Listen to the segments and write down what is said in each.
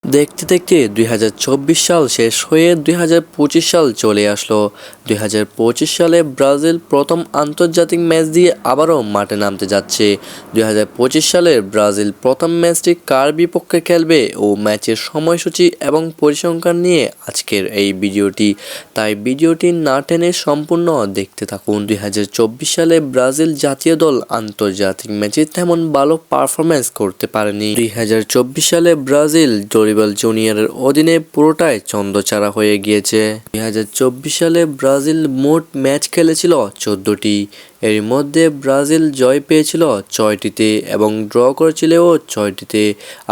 দেখতে দেখতে 2024 সাল শেষ হয়ে 2025 সাল চলে আসলো। 2025 সালে ব্রাজিল প্রথম আন্তর্জাতিক ম্যাচ দিয়ে আবারও মাঠে নামতে যাচ্ছে। 2025 সালের ব্রাজিল প্রথম ম্যাচটি কার বিপক্ষে খেলবে ও ম্যাচের সময়সূচি এবং পরিসংখ্যান নিয়ে আজকের এই ভিডিওটি, তাই ভিডিওটি না টেনে সম্পূর্ণ দেখতে থাকুন। 2024 সালে ব্রাজিল জাতীয় দল আন্তর্জাতিক ম্যাচে তেমন ভালো পারফরম্যান্স করতে পারেনি। 2024 সালে ব্রাজিল ডরিবাল জুনিয়রের অধীনে পুরোটাই ছন্দছাড়া হয়ে গিয়েছে। 2024 সালে ব্রাজিল মোট ম্যাচ খেলেছিল 14টি, এর মধ্যে ব্রাজিল জয় পেয়েছিল 6টিতে এবং ড্র করেছিল 6টিতে,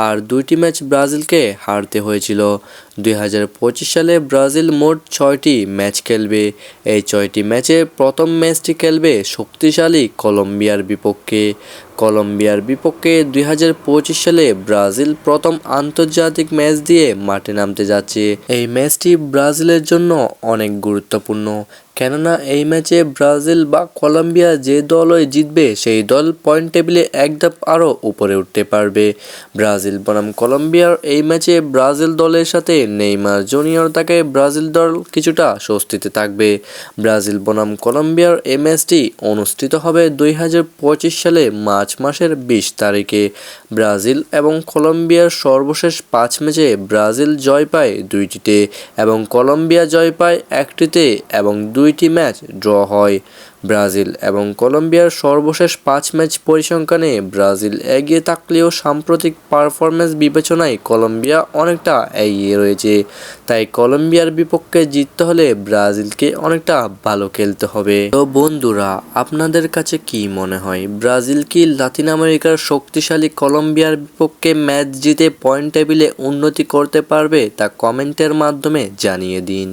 আর 2টি ম্যাচ ব্রাজিলকে হারতে হয়েছিল। 2025 সালে ব্রাজিল মোট 6টি ম্যাচ খেলবে। এই 6টি ম্যাচে প্রথম ম্যাচটি খেলবে শক্তিশালী কলম্বিয়ার বিপক্ষে। কলম্বিয়ার বিপক্ষে 2025 সালে ব্রাজিল প্রথম আন্তর্জাতিক ম্যাচ দিয়ে মাঠে নামতে যাচ্ছে। এই ম্যাচটি ব্রাজিলের জন্য অনেক গুরুত্বপূর্ণ, কেননা এই ম্যাচে ব্রাজিল বা কলম্বিয়া যে দলই জিতবে সেই দল পয়েন্ট টেবিলে এক ধাপ আরও উপরে উঠতে পারবে। ব্রাজিল বনাম কলম্বিয়ার এই ম্যাচে ব্রাজিল দলের সাথে নেইমার জুনিয়র থাকে, ব্রাজিল দল কিছুটা স্বস্তিতে থাকবে। ব্রাজিল বনাম কলম্বিয়ার এই ম্যাচটি অনুষ্ঠিত হবে 2025 সালে মার্চ মাসের 20 তারিখে। ব্রাজিল এবং কলম্বিয়ার সর্বশেষ 5 ম্যাচে ব্রাজিল জয় পায় 2টিতে এবং কলম্বিয়া জয় পায় 1টিতে এবং 2টি ম্যাচ ড্র হয়। ব্রাজিল এবং কলম্বিয়ার সর্বশেষ 5 ম্যাচ পরিসংখ্যানে ব্রাজিল এগিয়ে থাকলেও সাম্প্রতিক পারফরম্যান্স বিবেচনায় কলম্বিয়া অনেকটা এগিয়ে রয়েছে। তাই কলম্বিয়ার বিপক্ষে জিততে হলে ব্রাজিলকে অনেকটা ভালো খেলতে হবে। তো বন্ধুরা, আপনাদের কাছে কি মনে হয়, ব্রাজিল কি লাতিন আমেরিকার শক্তিশালী কলম্বিয়ার বিপক্ষে ম্যাচ জিতে পয়েন্ট টেবিলে উন্নতি করতে পারবে? তা কমেন্টের মাধ্যমে জানিয়ে দিন।